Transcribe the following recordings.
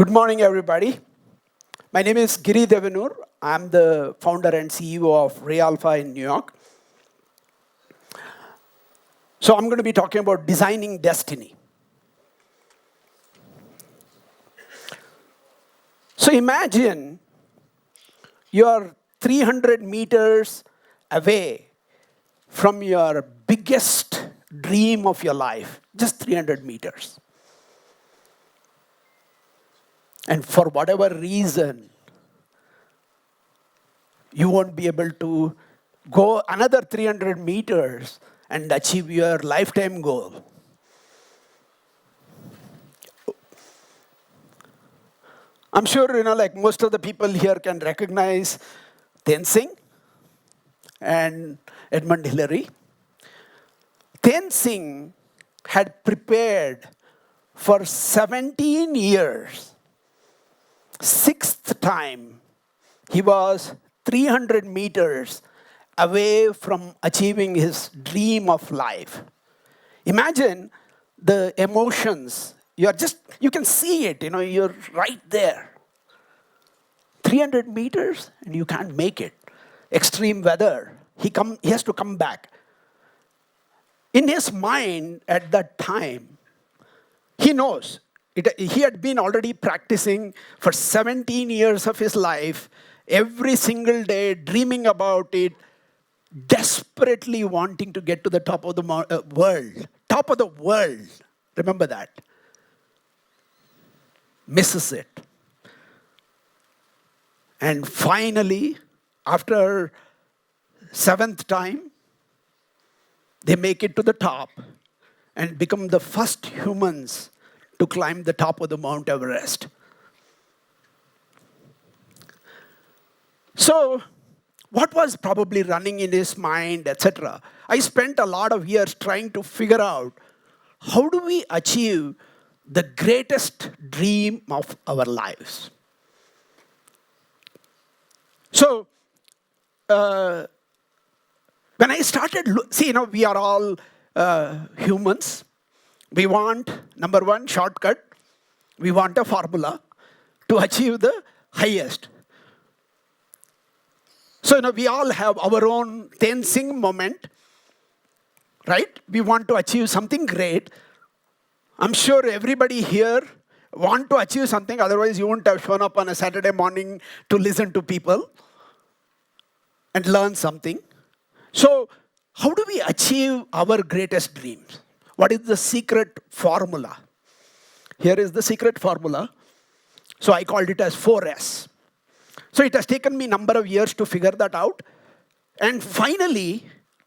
Good morning, everybody. My name is Giri Devanur. I'm the founder and CEO of reAlpha in New York. So I'm going to be talking about designing destiny. So imagine you're 300 meters away from your biggest dream of your life, just 300 meters. And for whatever reason, you won't be able to go another 300 meters and achieve your lifetime goal. I'm sure, like most of the people here can recognize Tenzing and Edmund Hillary. Tenzing had prepared for 17 years. Sixth time, he was 300 meters away from achieving his dream of life. Imagine the emotions. You can see it, you're right there. 300 meters and you can't make it. Extreme weather. He has to come back. In his mind at that time, he knows. He had been already practicing for 17 years of his life, every single day, dreaming about it, desperately wanting to get to the top of the world. Top of the world. Remember that. Misses it. And finally, after 7th time, they make it to the top and become the first humans to climb the top of the Mount Everest. So, what was probably running in his mind, etc.? I spent a lot of years trying to figure out how do we achieve the greatest dream of our lives. So, when I started, we are all humans. We want, number one, shortcut. We want a formula to achieve the highest. So, we all have our own Tenzing moment, right? We want to achieve something great. I'm sure everybody here want to achieve something, otherwise you wouldn't have shown up on a Saturday morning to listen to people and learn something. So, how do we achieve our greatest dreams? What is the secret formula? Here is the secret formula. So I called it as 4S. So it has taken me a number of years to figure that out. And finally,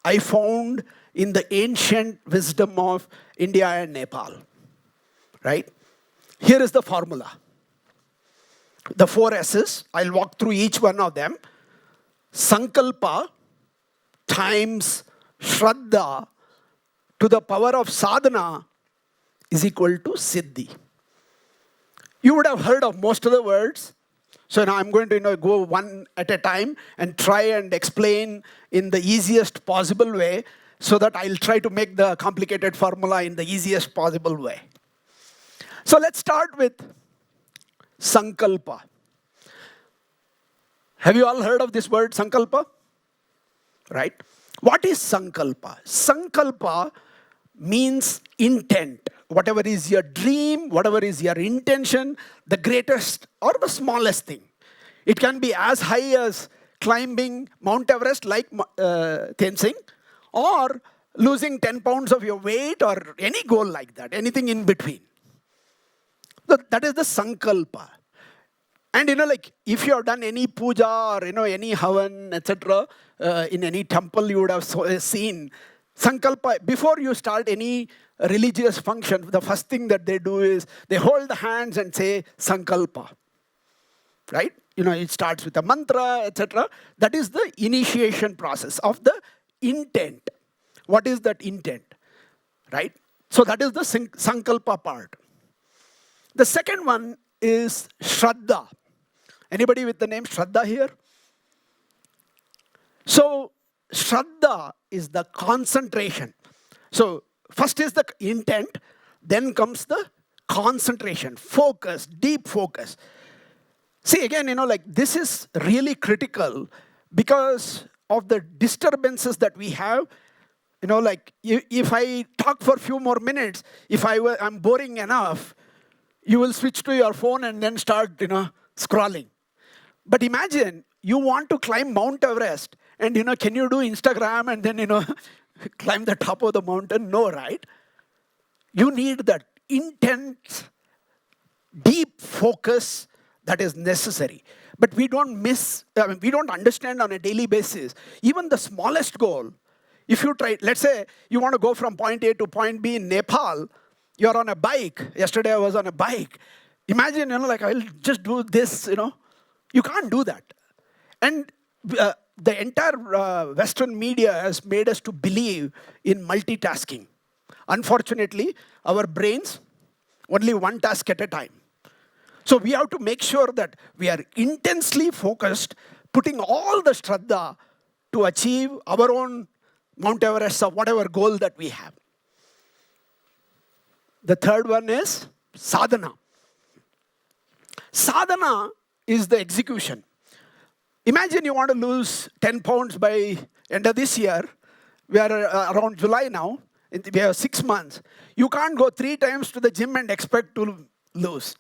I found in the ancient wisdom of India and Nepal. Right? Here is the formula. The 4 S's. I'll walk through each one of them. Sankalpa times Shraddha to the power of Sadhana is equal to Siddhi. You would have heard of most of the words. So now I'm going to go one at a time and try and explain in the easiest possible way so that I'll try to make the complicated formula in the easiest possible way. So let's start with Sankalpa. Have you all heard of this word, Sankalpa? Right? What is Sankalpa? Sankalpa means intent. Whatever is your dream, whatever is your intention, the greatest or the smallest thing. It can be as high as climbing Mount Everest like Tenzing, or losing 10 pounds of your weight, or any goal like that, anything in between. So that is the Sankalpa. And if you have done any puja or any havan, etc., in any temple you would have seen, Sankalpa, before you start any religious function, the first thing that they do is they hold the hands and say Sankalpa. Right? It starts with a mantra, etc. That is the initiation process of the intent. What is that intent? Right? So that is the Sankalpa part. The second one is Shraddha. Anybody with the name Shraddha here? So, Shraddha is the concentration. So, first is the intent, then comes the concentration, focus, deep focus. See, again, this is really critical because of the disturbances that we have. If I talk for a few more minutes, if I'm boring enough, you will switch to your phone and then start, scrolling. But imagine you want to climb Mount Everest and, can you do Instagram and then, climb the top of the mountain? No, right? You need that intense, deep focus that is necessary. But we don't understand on a daily basis. Even the smallest goal, if you try, let's say you want to go from point A to point B in Nepal, you're on a bike. Yesterday I was on a bike. Imagine, I'll just do this, You can't do that. And the entire Western media has made us to believe in multitasking. Unfortunately, our brains, only one task at a time. So we have to make sure that we are intensely focused, putting all the Shraddha to achieve our own Mount Everest or whatever goal that we have. The third one is sadhana. Sadhana is the execution. Imagine you want to lose 10 pounds by end of this year. We are around July now. We have 6 months. You can't go 3 times to the gym and expect to lose.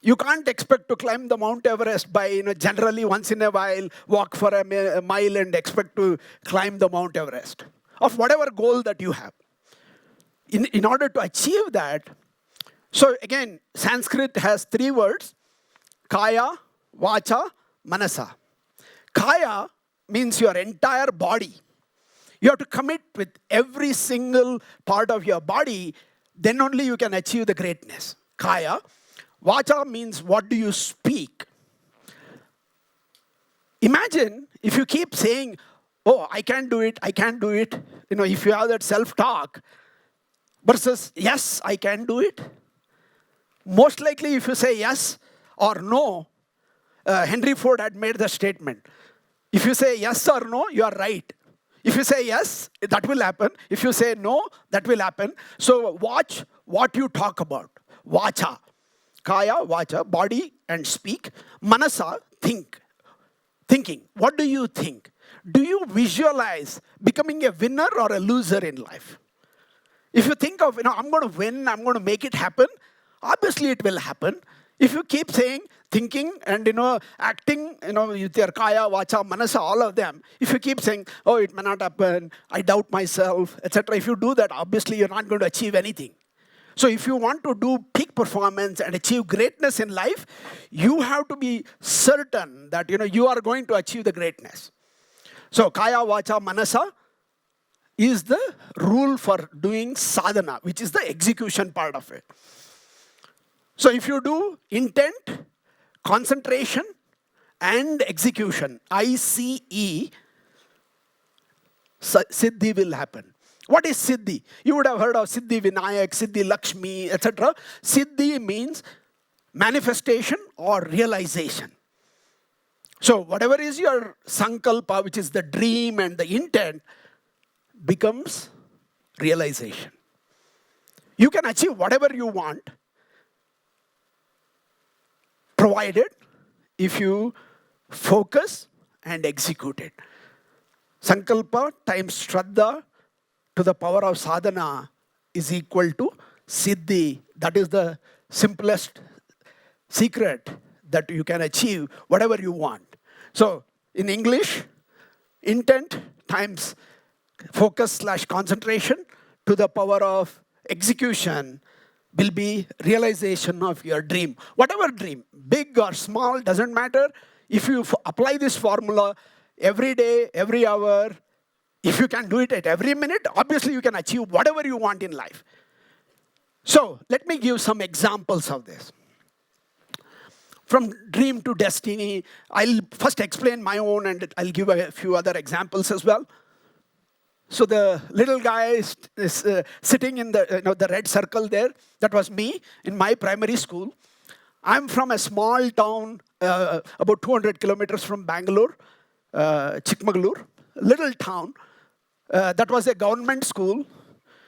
You can't expect to climb the Mount Everest by, generally once in a while, walk for a mile and expect to climb the Mount Everest of whatever goal that you have. In order to achieve that, so again, Sanskrit has 3 words, kaya, vacha, manasa. Kaya means your entire body. You have to commit with every single part of your body, then only you can achieve the greatness. Kaya. Vacha means what do you speak. Imagine if you keep saying, oh, I can't do it, I can't do it. If you have that self-talk versus, yes, I can do it. Most likely if you say yes or no, Henry Ford had made the statement. If you say yes or no, you are right. If you say yes, that will happen. If you say no, that will happen. So watch what you talk about. Vacha. Kaya, vacha, body and speak. Manasa, think. Thinking. What do you think? Do you visualize becoming a winner or a loser in life? If you think of, I'm going to win, I'm going to make it happen, obviously it will happen. If you keep saying, thinking and, acting, with your kaya, vacha, manasa, all of them, if you keep saying, oh, it may not happen, I doubt myself, etc., if you do that, obviously you're not going to achieve anything. So if you want to do peak performance and achieve greatness in life, you have to be certain that, you are going to achieve the greatness. So kaya, vacha, manasa is the rule for doing sadhana, which is the execution part of it. So if you do intent, concentration, and execution, ICE, Siddhi will happen. What is Siddhi? You would have heard of Siddhi Vinayak, Siddhi Lakshmi, etc. Siddhi means manifestation or realization. So whatever is your Sankalpa, which is the dream and the intent, becomes realization. You can achieve whatever you want, provided if you focus and execute it. Sankalpa times Shraddha to the power of sadhana is equal to Siddhi. That is the simplest secret that you can achieve whatever you want. So in English, intent times focus/concentration to the power of execution will be realization of your dream. Whatever dream, big or small, doesn't matter. If you apply this formula every day, every hour, if you can do it at every minute, obviously you can achieve whatever you want in life. So let me give some examples of this. From dream to destiny, I'll first explain my own and I'll give a few other examples as well. So the little guy is sitting in the red circle there. That was me in my primary school. I'm from a small town about 200 kilometers from Bangalore, Chikmagalur, little town. That was a government school,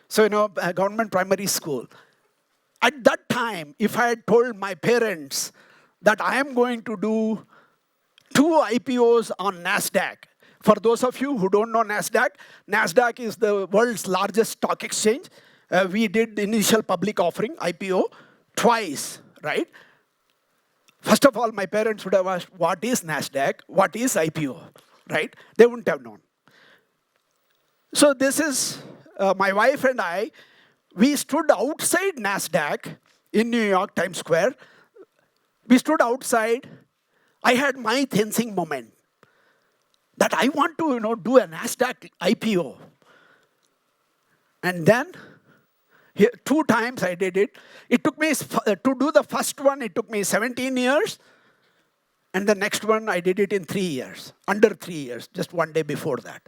so a government primary school. At that time, if I had told my parents that I am going to do 2 IPOs on NASDAQ, for those of you who don't know NASDAQ, NASDAQ is the world's largest stock exchange. We did the initial public offering, IPO, twice, right? First of all, my parents would have asked, what is NASDAQ? What is IPO, right? They wouldn't have known. So this is my wife and I. We stood outside NASDAQ in New York, Times Square. We stood outside. I had my tensing moment that I want to, do a NASDAQ IPO. And then, 2 times I did it. It took me, to do the first one, it took me 17 years. And the next one, I did it in 3 years, under 3 years, just one day before that.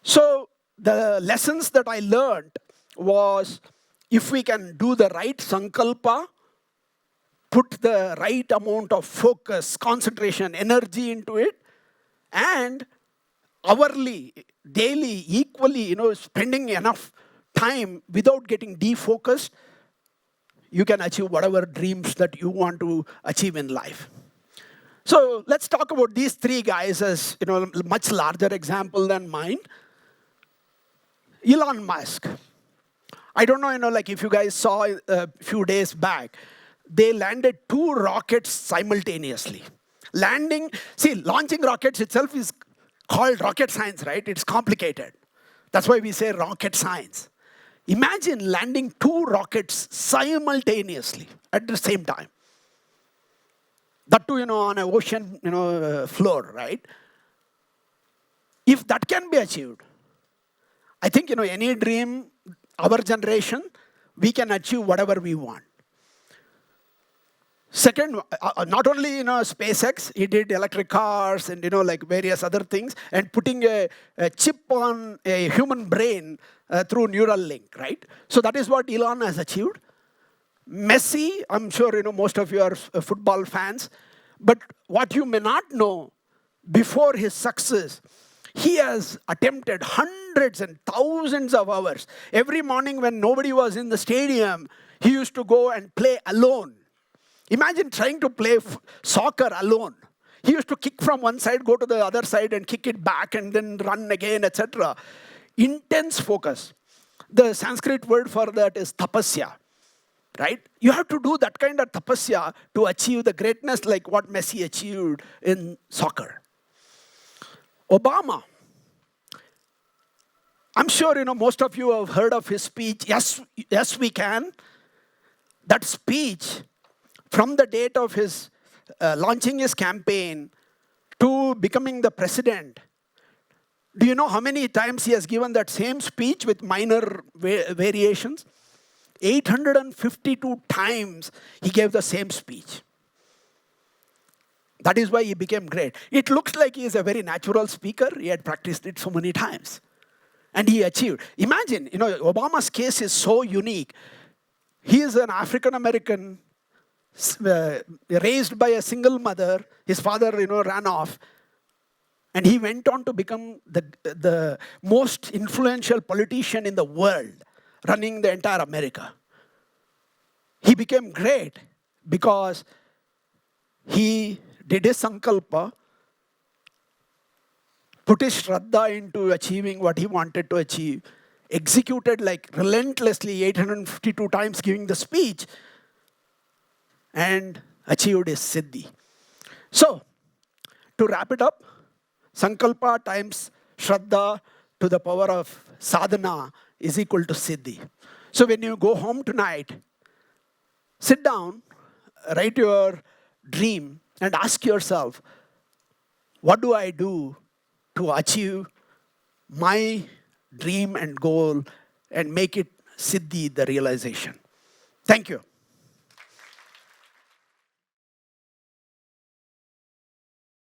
So the lessons that I learned was, if we can do the right Sankalpa, put the right amount of focus, concentration, energy into it, and hourly, daily, equally, spending enough time without getting defocused, you can achieve whatever dreams that you want to achieve in life. So let's talk about these 3 guys as much larger example than mine. Elon Musk. I don't know, like if you guys saw a few days back, they landed 2 rockets simultaneously. Launching rockets itself is called rocket science, right? It's complicated. That's why we say rocket science. Imagine landing 2 rockets simultaneously at the same time. That too, on an ocean, floor, right? If that can be achieved, I think, any dream, our generation, we can achieve whatever we want. Second, not only, SpaceX, he did electric cars and, like various other things, and putting a chip on a human brain through neural link, right? So that is what Elon has achieved. Messi, I'm sure, most of you are football fans, but what you may not know, before his success, he has attempted hundreds and thousands of hours. Every morning when nobody was in the stadium, he used to go and play alone. Imagine trying to play soccer alone. He used to kick from one side, go to the other side, and kick it back, and then run again, etc. Intense focus. The Sanskrit word for that is tapasya, right? You have to do that kind of tapasya to achieve the greatness like what Messi achieved in soccer. Obama. I'm sure, most of you have heard of his speech, Yes, We Can. That speech, from the date of his launching his campaign to becoming the president, do you know how many times he has given that same speech with minor variations? 852 times he gave the same speech. That is why he became great. It looks like he is a very natural speaker. He had practiced it so many times. And he achieved. Imagine, Obama's case is so unique. He is an African-American raised by a single mother. His father, ran off. And he went on to become the most influential politician in the world, running the entire America. He became great because he did his Sankalpa, put his Shraddha into achieving what he wanted to achieve, executed like relentlessly 852 times giving the speech, and achieved his Siddhi. So, to wrap it up, Sankalpa times Shraddha to the power of Sadhana is equal to Siddhi. So when you go home tonight, sit down, write your dream, and ask yourself, what do I do to achieve my dream and goal and make it Siddhi, the realization? Thank you.